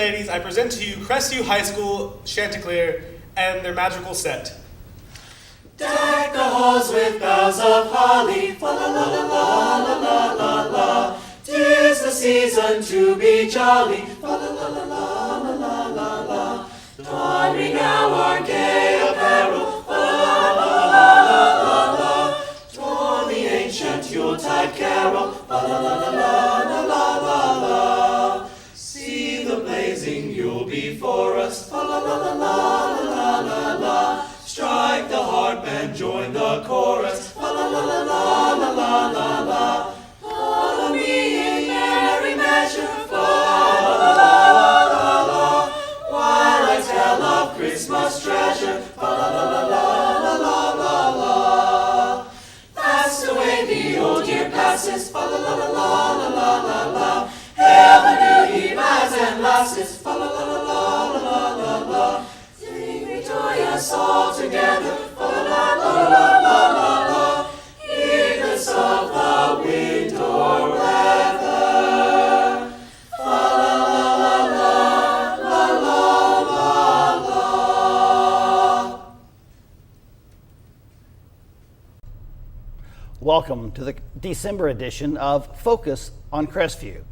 ladies, I present to you Crestview High School Chanticleer and their magical set. Deck the halls with boughs of holly, fa la la la la la la la la. 'Tis the season to be jolly, fa la la la la la la la la. Don we now our gay apparel, fa la la la la la la. Drown the ancient Yuletide carol, fa la la la la la la la. See the blazing Yule before us, fa la la la la la la la. Strike the harp and join the chorus, la la la la la la la la la. Follow me in merry measure, la la la la la la. While I tell of Christmas treasure, la la la la la la la la. Fast away the old year passes, la la la la la la la la. Hail the new ye lads and lasses, la la la la la la la la. Joy us all together, la la la la la la la. Heedless of the winter weather, la la la la la la la la. Welcome to the December edition of Focus on Crestview.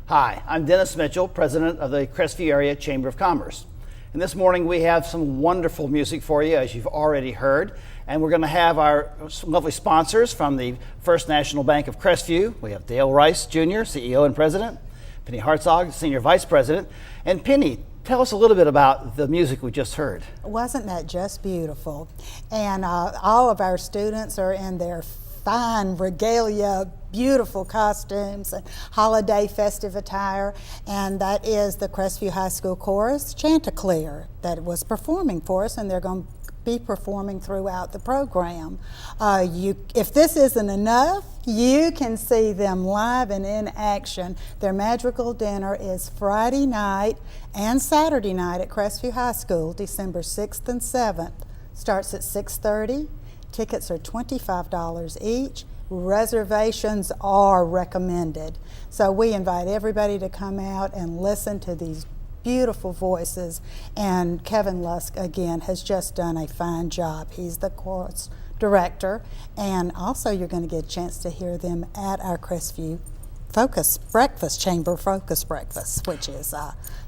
Hi, I'm Dennis Mitchell, president of the Crestview Area Chamber of Commerce. And this morning we have some wonderful music for you, as you've already heard. And we're going to have our lovely sponsors from the First National Bank of Crestview. We have Dale Rice Jr., CEO and President, Penny Hartzog, Senior Vice President. And Penny, tell us a little bit about the music we just heard. Wasn't that just beautiful? And all of our students are in their fine regalia, beautiful costumes and holiday festive attire, and that is the Crestview High School Chorus Chanticleer that was performing for us, and they're going to be performing throughout the program. If this isn't enough, you can see them live and in action. Their magical dinner is Friday night and Saturday night at Crestview High School, December 6th and 7th. Starts at 6:30. Tickets are $25 each. Reservations are recommended. So we invite everybody to come out and listen to these beautiful voices. And Kevin Lusk, again, has just done a fine job. He's the chorus director. And also you're going to get a chance to hear them at our Crestview Focus Breakfast, Chamber Focus Breakfast, which is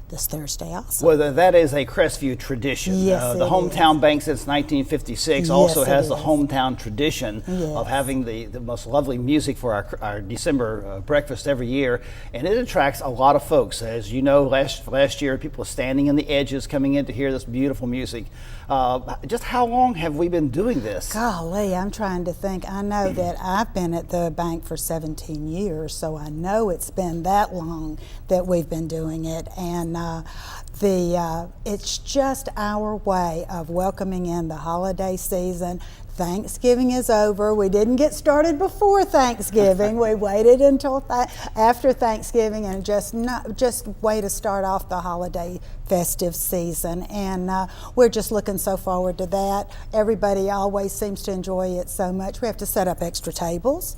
this Thursday also. Well, that is a Crestview tradition. Yes, the hometown bank since 1956 also has the is. hometown tradition Yes. of having the most lovely music for our December breakfast every year, and it attracts a lot of folks. As you know, last year people were standing in the edges coming in to hear this beautiful music. Just how long have we been doing this? Golly, I'm trying to think. I know that I've been at the bank for 17 years, so I know it's been that long that we've been doing it. And it's just our way of welcoming in the holiday season. Thanksgiving is over. We didn't get started before Thanksgiving. We waited until after Thanksgiving, and just way to start off the holiday festive season. And we're just looking so forward to that. Everybody always seems to enjoy it so much. We have to set up extra tables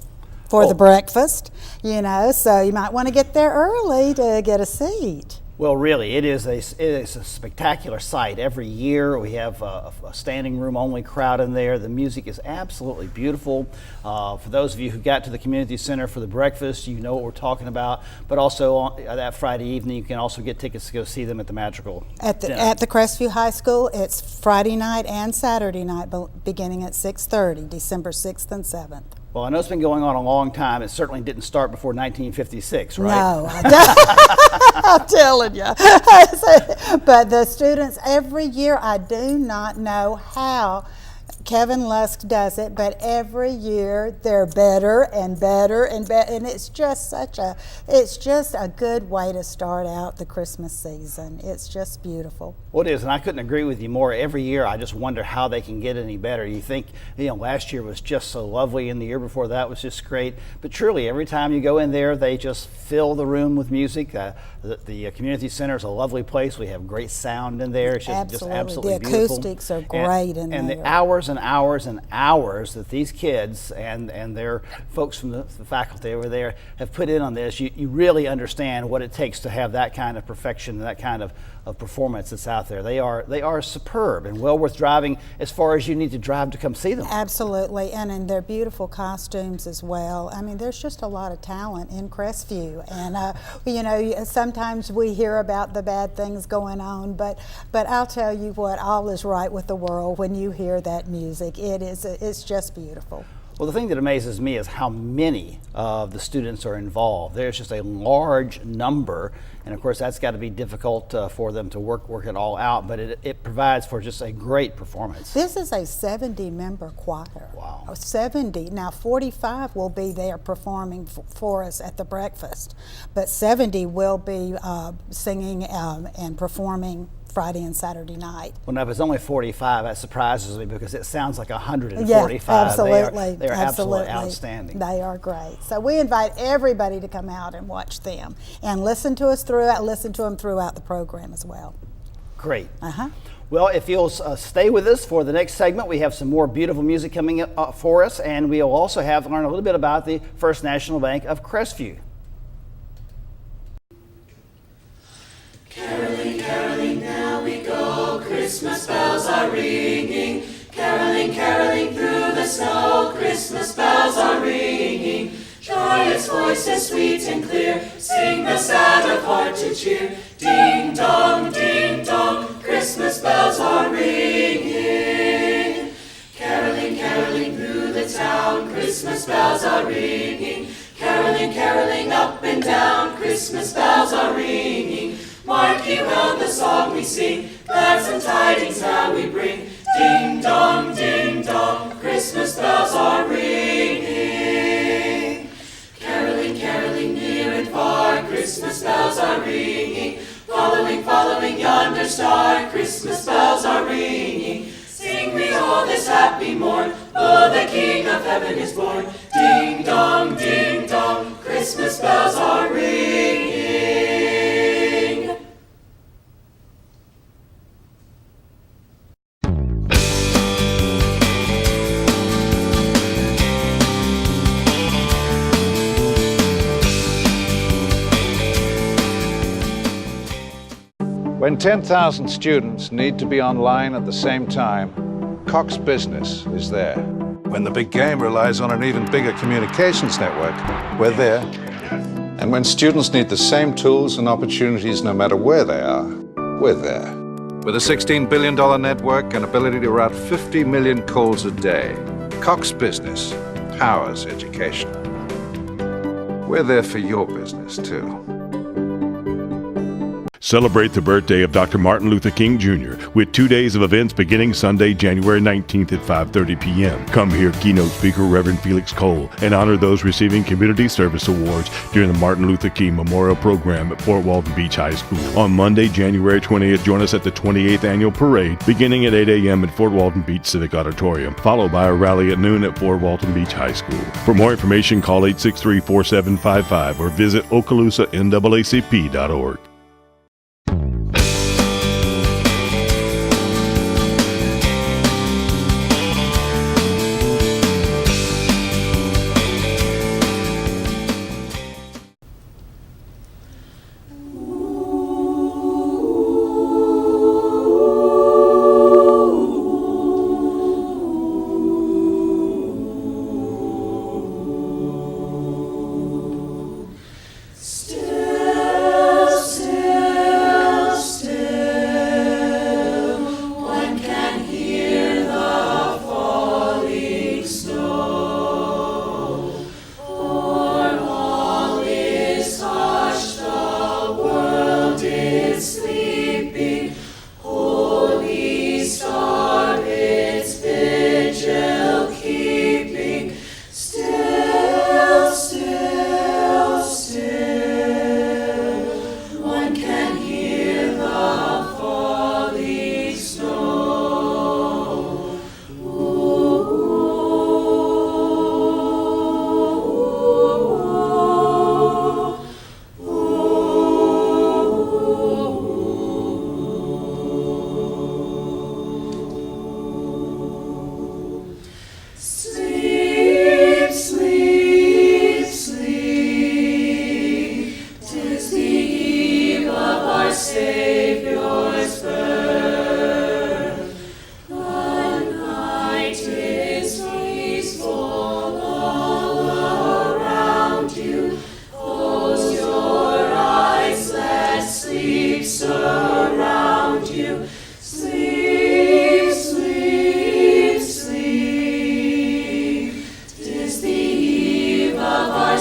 for the breakfast, so you might want to get there early to get a seat. Well, really, it is a spectacular sight. Every year we have a standing room only crowd in there. The music is absolutely beautiful. For those of you who got to the community center for the breakfast, you know what we're talking about. But also on that Friday evening, you can also get tickets to go see them at the magical dinner. At the Crestview High School. It's Friday night and Saturday night, beginning at 6:30, December 6th and 7th. Well, I know it's been going on a long time. It certainly didn't start before 1956, right? No, I don't. I'm telling you. But the students, every year, I do not know how Kevin Lusk does it, but every year they're better and better and better, and it's just a good way to start out the Christmas season. It's just beautiful. Well, it is, and I couldn't agree with you more. Every year I just wonder how they can get any better. You think, last year was just so lovely, and the year before that was just great, but truly every time you go in there, they just fill the room with music. The community center is a lovely place. We have great sound in there. It's just absolutely the beautiful. Acoustics are great in there. And the hours and hours and hours that these kids and their folks from the faculty over there have put in on this, you really understand what it takes to have that kind of perfection and that kind of performance that's out there. They are superb and well worth driving as far as you need to drive to come see them. Absolutely, and in their beautiful costumes as well. I mean, there's just a lot of talent in Crestview, and you know, sometimes we hear about the bad things going on, but I'll tell you what, all is right with the world when you hear that music. It's just beautiful. Well, the thing that amazes me is how many of the students are involved. There's just a large number, and of course that's got to be difficult for them to work it all out, but it provides for just a great performance. This is a 70-member choir. Wow. 70. Now 45 will be there performing for us at the breakfast, but 70 will be singing and performing Friday and Saturday night. Well, now if it's only 45, that surprises me because it sounds like 145. Yeah, absolutely. They are absolutely outstanding. They are great. So we invite everybody to come out and watch them and listen to them throughout the program as well. Great. Well, if you'll stay with us for the next segment, we have some more beautiful music coming up for us, and we'll also learn a little bit about the First National Bank of Crestview. Caroling, caroling, now we go. Christmas bells are ringing. Caroling, caroling through the snow. Christmas bells are ringing. Joyous voices sweet and clear sing the sad of heart to cheer. Ding dong, Christmas bells are ringing. Caroling, caroling through the town. Christmas bells are ringing. Caroling, caroling up and down. Christmas bells are ringing. Mark ye well the song we sing, glad and tidings now we bring. Ding dong, Christmas bells are ringing. Caroling, caroling near and far, Christmas bells are ringing. Following, following yonder star, Christmas bells are ringing. Sing we all this happy morn, oh, the King of heaven is born. Ding dong, Christmas bells are ringing. When 10,000 students need to be online at the same time, Cox Business is there. When the big game relies on an even bigger communications network, we're there. And when students need the same tools and opportunities no matter where they are, we're there. With a $16 billion network and ability to route 50 million calls a day, Cox Business powers education. We're there for your business, too. Celebrate the birthday of Dr. Martin Luther King Jr. with 2 days of events beginning Sunday, January 19th at 5:30 p.m. Come hear keynote speaker Reverend Felix Cole and honor those receiving Community Service Awards during the Martin Luther King Memorial Program at Fort Walton Beach High School. On Monday, January 20th, join us at the 28th Annual Parade beginning at 8 a.m. at Fort Walton Beach Civic Auditorium, followed by a rally at noon at Fort Walton Beach High School. For more information, call 863-4755 or visit okaloosa.naacp.org. Still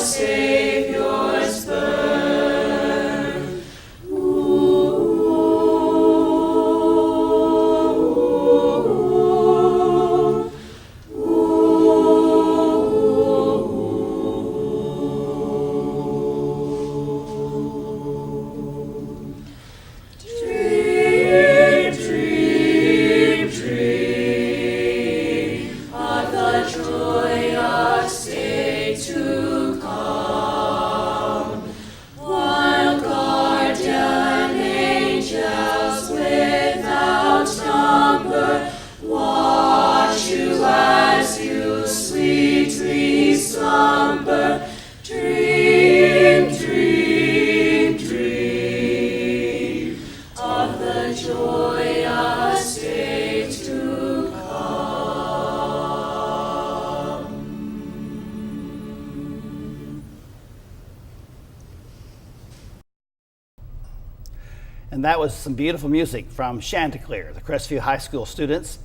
Savior's birth. Dream, dream, dream of the joyous day to come, while guardian angels without number watch you as you sweetly slumber. Dream, dream, dream of the joyous day to come. And that was some beautiful music from Chanticleer, the Crestview High School students.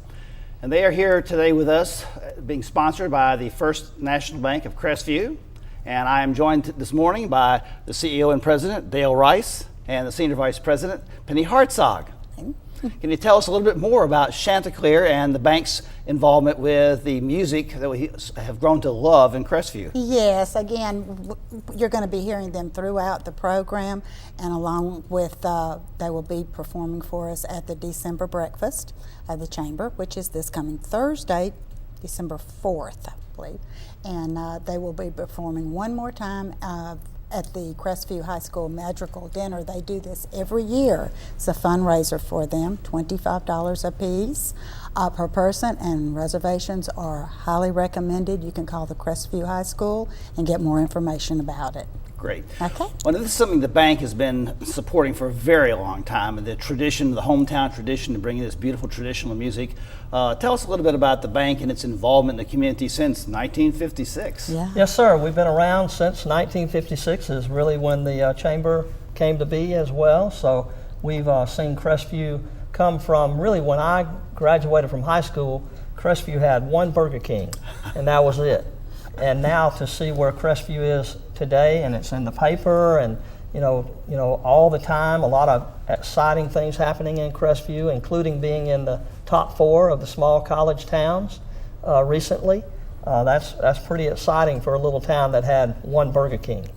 And they are here today with us, being sponsored by the First National Bank of Crestview. And I am joined this morning by the CEO and President, Dale Rice, and the Senior Vice President, Penny Hartzog. Can you tell us a little bit more about Chanticleer and the bank's involvement with the music that we have grown to love in Crestview? Yes, again, you're going to be hearing them throughout the program, and along with, they will be performing for us at the December breakfast of the Chamber, which is this coming Thursday, December 4th, I believe. And they will be performing one more time at the Crestview High School Madrigal Dinner. They do this every year. It's a fundraiser for them, $25 a piece per person, and reservations are highly recommended. You can call the Crestview High School and get more information about it. Great. Okay. Well, this is something the bank has been supporting for a very long time, the tradition, the hometown tradition of bringing this beautiful traditional music. Tell us a little bit about the bank and its involvement in the community since 1956. Yeah. Yes, sir. We've been around since 1956 is really when the Chamber came to be as well. So we've seen Crestview come from, really when I graduated from high school, Crestview had one Burger King, and that was it. And now to see where Crestview is today, and it's in the paper, and you know all the time, a lot of exciting things happening in Crestview, including being in the top 4 of the small college towns recently. That's pretty exciting for a little town that had one Burger King.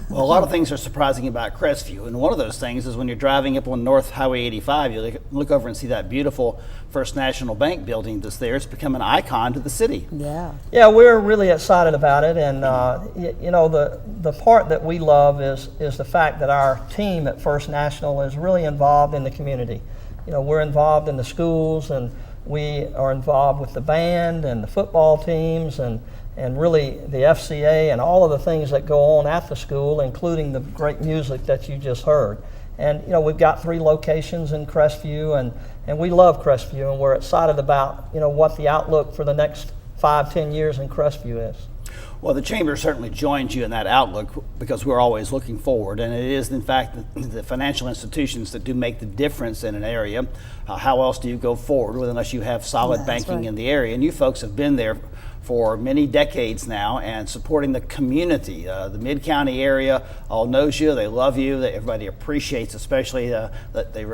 Well, a lot of things are surprising about Crestview, and one of those things is when you're driving up on North Highway 85, you look over and see that beautiful First National Bank building that's there. It's become an icon to the city. Yeah. Yeah, we're really excited about it, and the part that we love is the fact that our team at First National is really involved in the community. You know, we're involved in the schools, and we are involved with the band and the football teams and really the FCA and all of the things that go on at the school, including the great music that you just heard. And we've got 3 locations in Crestview, and we love Crestview, and we're excited about what the outlook for the next 5-10 years in Crestview is. Well, the Chamber certainly joins you in that outlook because we're always looking forward, and it is, in fact, the financial institutions that do make the difference in an area. How else do you go forward unless you have solid banking in the area? And you folks have been there for many decades now and supporting the community. The Mid-County area all knows you, they love you, everybody appreciates, especially that they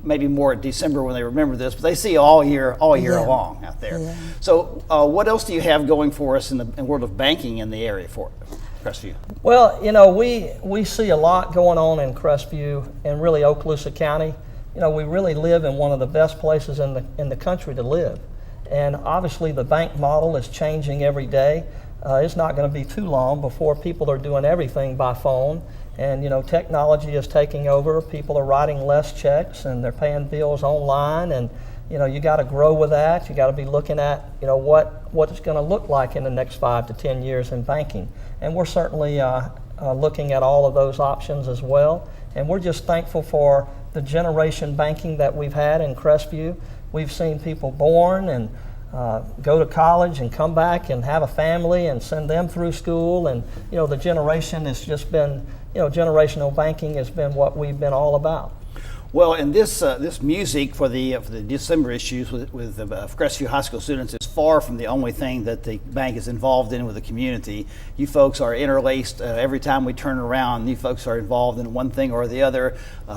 maybe more in December when they remember this, but they see you all year long out there. Yeah. So what else do you have going for us in the world of banking in the area for Crestview? Well, we see a lot going on in Crestview and really Okaloosa County. We really live in one of the best places in the country to live. And obviously the bank model is changing every day. It's not going to be too long before people are doing everything by phone. And technology is taking over. People are writing less checks and they're paying bills online. And you got to grow with that. You got to be looking at what it's going to look like in the next 5 to 10 years in banking. And we're certainly looking at all of those options as well. And we're just thankful for the generation banking that we've had in Crestview. We've seen people born and go to college and come back and have a family and send them through school. And the generation has just been, generational banking has been what we've been all about. Well, and this music for the December issues with the Crestview High School students is far from the only thing that the bank is involved in with the community. You folks are interlaced. Every time we turn around, you folks are involved in one thing or the other,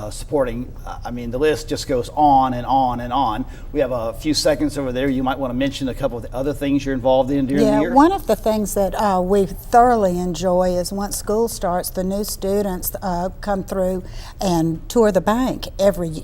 supporting. I mean, the list just goes on and on and on. We have a few seconds over there. You might want to mention a couple of the other things you're involved in during the year. Yeah, one of the things that we thoroughly enjoy is once school starts, the new students come through and tour the bank every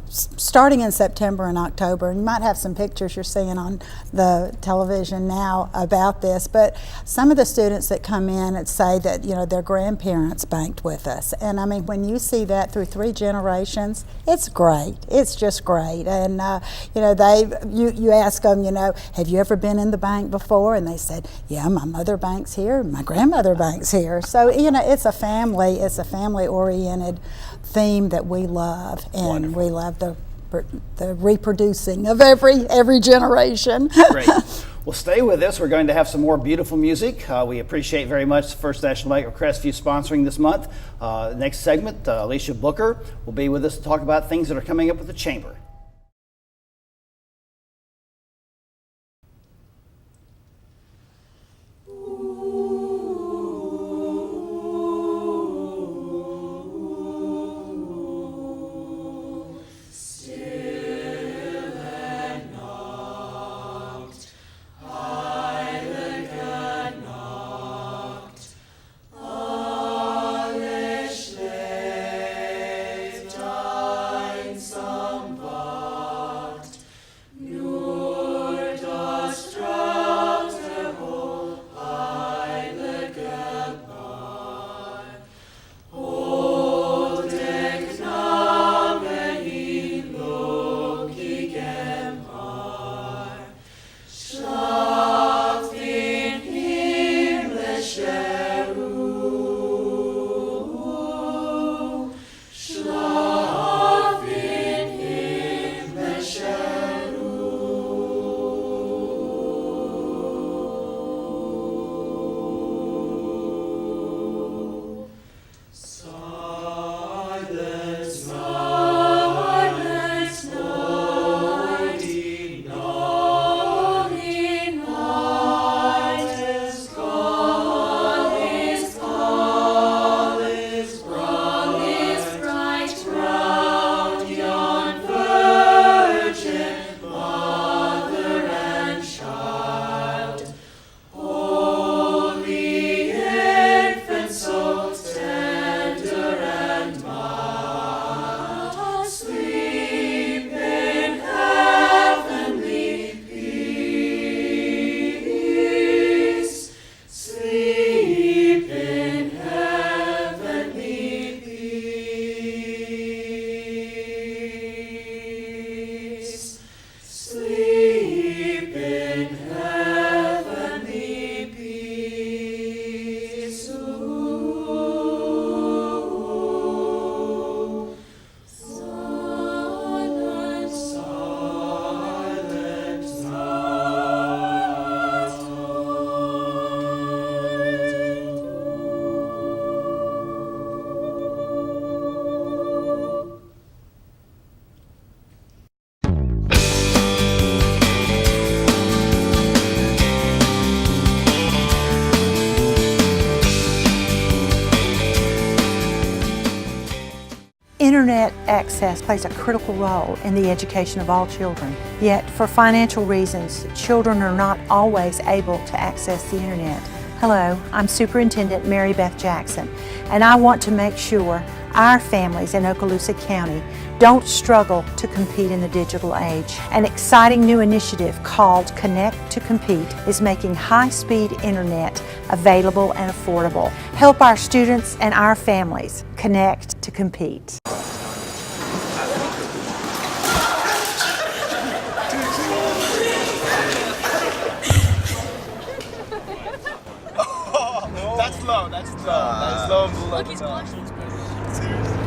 starting in September and October. And you might have some pictures you're seeing on the television now about this, but some of the students that come in and say that, you know, their grandparents banked with us. And I mean, when you see that through 3 generations, it's great. It's just great. And you know, you ask them, you know, have you ever been in the bank before? And they said, yeah, my mother banks here, my grandmother banks here. So, you know, it's a family oriented theme that we love, and Wonderful. we love the reproducing of every generation. Great. Well, stay with us. We're going to have some more beautiful music. We appreciate very much First National Bank of Crestview sponsoring this month. Next segment, Alicia Booker will be with us to talk about things that are coming up with the Chamber. Internet access plays a critical role in the education of all children. Yet, for financial reasons, children are not always able to access the internet. Hello, I'm Superintendent Mary Beth Jackson, and I want to make sure our families in Okaloosa County don't struggle to compete in the digital age. An exciting new initiative called Connect to Compete is making high-speed internet available and affordable. Help our students and our families connect to compete. That's low. That's low. Look, he's blushing. Seriously.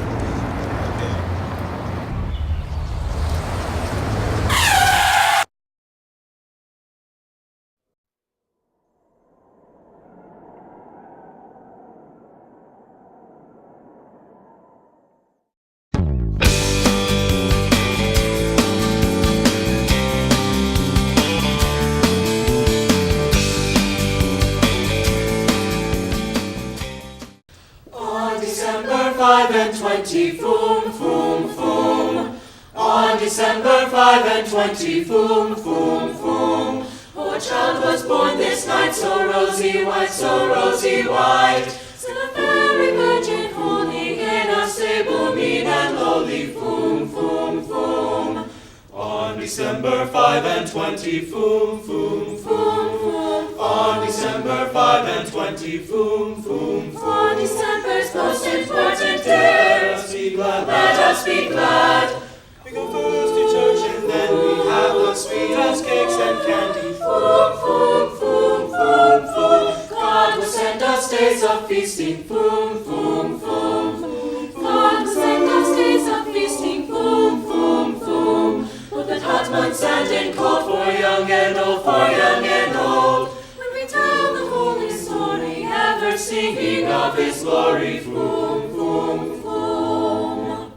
5 and 20, foom, foom, foom. On December 5 and 20, foom, foom, foom. Oh, a child was born this night, so rosy white, so rosy white. Still a fairy virgin holy, in a stable mean and lowly, foom, foom, foom. On December 5 and 20, foom, foom, foom, foom. On December 5 and 20, foom, foom, foom. For December's most important day. Let us be glad, let us be glad. We go first to church and then we have the sweetest cakes and candy. Foom, foom, foom, foom, foom. God will send us days of feasting. Foom, foom, foom. God will send us days of feasting. Foom, foom, foom. Both in hot months and in cold, for young and old, for young and old. When we tell the holy story, ever singing of His glory. Foom, foom, foom.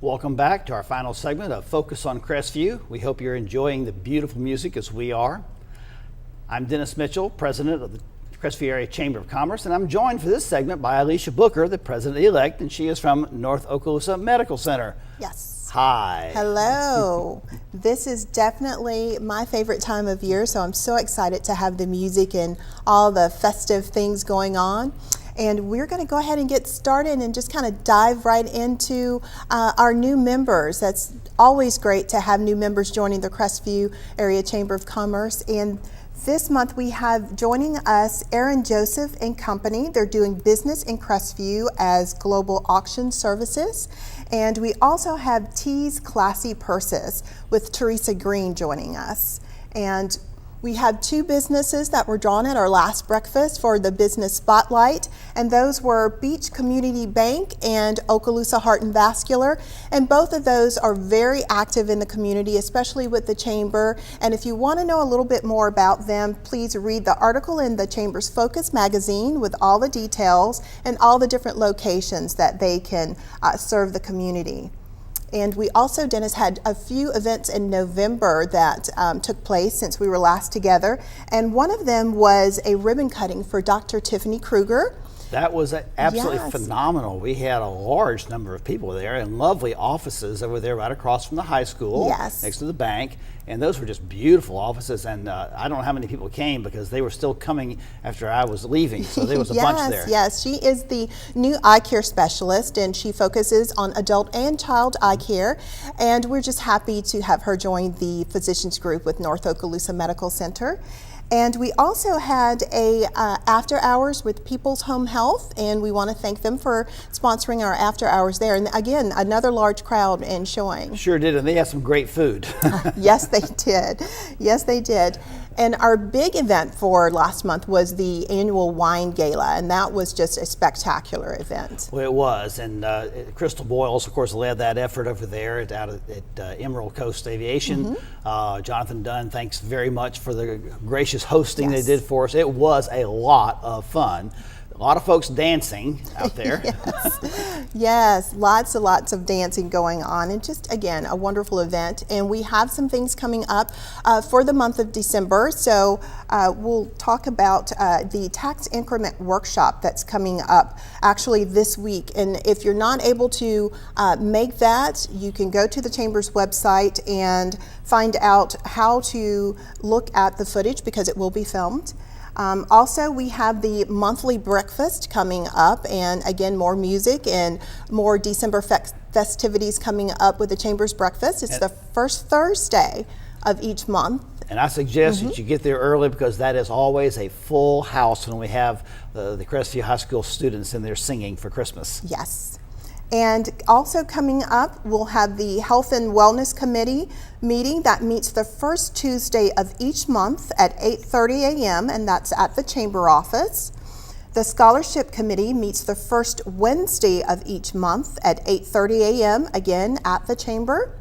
Welcome back to our final segment of Focus on Crestview. We hope you're enjoying the beautiful music as we are. I'm Dennis Mitchell, president of the Crestview Area Chamber of Commerce, and I'm joined for this segment by Alicia Booker, the president-elect, and she is from North Okaloosa Medical Center. Yes. Hi. Hello. This is definitely my favorite time of year, so I'm so excited to have the music and all the festive things going on. And we're going to go ahead and get started and just kind of dive right into our new members. That's always great to have new members joining the Crestview Area Chamber of Commerce. And this month we have joining us Aaron Joseph and Company. They're doing business in Crestview as Global Auction Services. And we also have T's Classy Purses with Teresa Green joining us. And we have two businesses that were drawn at our last breakfast for the business spotlight, and those were Beach Community Bank and Okaloosa Heart and Vascular, and both of those are very active in the community, especially with the Chamber. And if you want to know a little bit more about them, please read the article in the Chamber's Focus magazine with all the details and all the different locations that they can serve the community. And we also, Dennis, had a few events in November that took place since we were last together. And one of them was a ribbon cutting for Dr. Tiffany Kruger. That was absolutely phenomenal. We had a large number of people there and lovely offices over there right across from the high school, next to the bank. And those were just beautiful offices. And I don't know how many people came because they were still coming after I was leaving. So there was a bunch there. Yes, she is the new eye care specialist, and she focuses on adult and child eye care. And we're just happy to have her join the physicians group with North Okaloosa Medical Center. And we also had a after hours with People's Home Health, and we want to thank them for sponsoring our after hours there. And again, another large crowd and showing. Sure did, and they had some great food. Yes, they did. Yes, they did. And our big event for last month was the annual wine gala, and that was just a spectacular event. Well, it was, and Crystal Boyles, of course, led that effort over there at Emerald Coast Aviation. Jonathan Dunn, thanks very much for the gracious hosting they did for us. It was a lot of fun. A lot of folks dancing out there. Yes, lots and lots of dancing going on, and just, again, a wonderful event. And we have some things coming up for the month of December. So we'll talk about the tax increment workshop that's coming up actually this week. And if you're not able to make that, you can go to the Chamber's website and find out how to look at the footage because it will be filmed. Also, we have the monthly breakfast coming up, and again, more music and more December festivities coming up with the Chamber's breakfast. It's the first Thursday of each month. And I suggest that you get there early because that is always a full house when we have the Crestview High School students in there singing for Christmas. Yes. And also coming up, we'll have the Health and Wellness Committee meeting that meets the first Tuesday of each month at 8:30 a.m., and that's at the Chamber office. The Scholarship Committee meets the first Wednesday of each month at 8:30 a.m., again at the Chamber.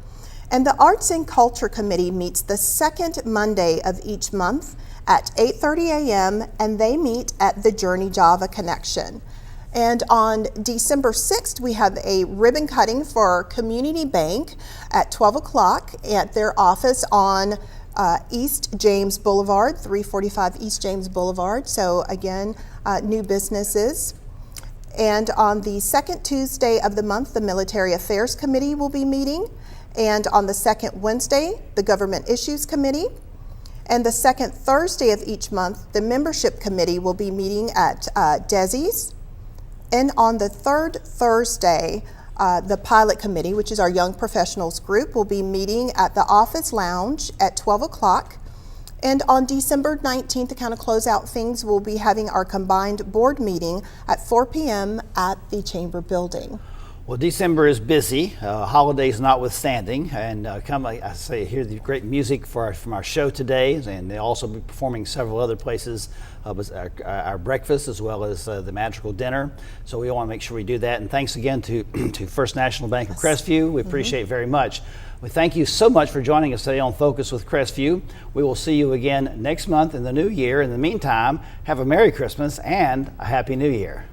And the Arts and Culture Committee meets the second Monday of each month at 8:30 a.m., and they meet at the Journey Java Connection. And on December 6th, we have a ribbon cutting for Community Bank at 12 o'clock at their office on East James Boulevard, 345 East James Boulevard. So again, new businesses. And on the second Tuesday of the month, the Military Affairs Committee will be meeting. And on the second Wednesday, the Government Issues Committee. And the second Thursday of each month, the Membership Committee will be meeting at Desi's. And on the third Thursday, the Pilot Committee, which is our Young Professionals group, will be meeting at the Office Lounge at 12 o'clock. And on December 19th, to kind of close out things, we'll be having our combined board meeting at 4 p.m. at the Chamber building. Well, December is busy, holidays notwithstanding, and I hear the great music from our show today, and they'll also be performing several other places, our breakfast as well as the magical dinner. So we want to make sure we do that. And thanks again to First National Bank of Crestview. We appreciate it very much. We thank you so much for joining us today on Focus with Crestview. We will see you again next month in the new year. In the meantime, have a Merry Christmas and a Happy New Year.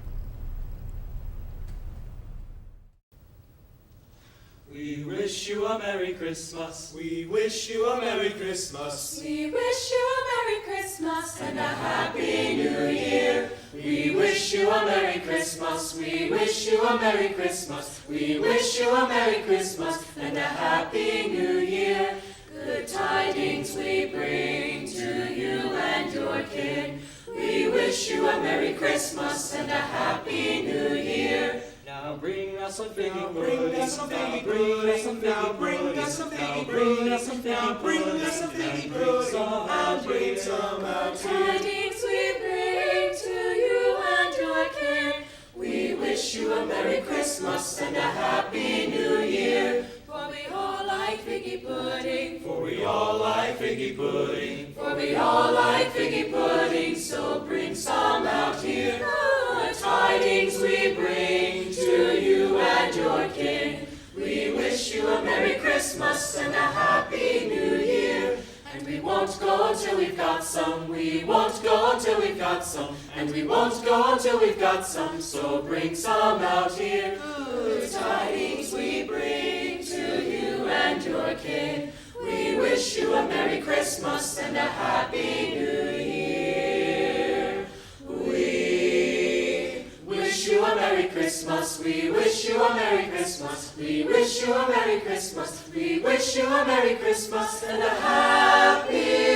We wish you a Merry Christmas. We wish you a Merry Christmas. We wish you a Merry Christmas and a Happy New Year. We wish you a Merry Christmas. We wish you a Merry Christmas. We wish you a Merry Christmas and a Happy New Year. Good tidings we bring to you and your kin. We wish you a Merry Christmas and a Happy New Year. Now bring us a figgy pudding. Now bring us a figgy pudding. Now bring us a figgy pudding. Now bring us a figgy pudding. And bring some out. Tidings we bring to you and your kin. We wish you a Merry Christmas and a Happy New Year. For we all like figgy pudding. For we all like figgy pudding. For we all like figgy pudding. So bring some out here. Good tidings we bring to you and your kin. We wish you a Merry Christmas and a Happy New Year. And we won't go until we've got some. We won't go until we've got some. And we won't go until we've got some. So bring some out here. Good tidings we bring to you and your kin. We wish you a Merry Christmas and a Happy New Year. We wish you a Merry Christmas. We wish you a Merry Christmas. We wish you a Merry Christmas. We wish you a Merry Christmas and a Happy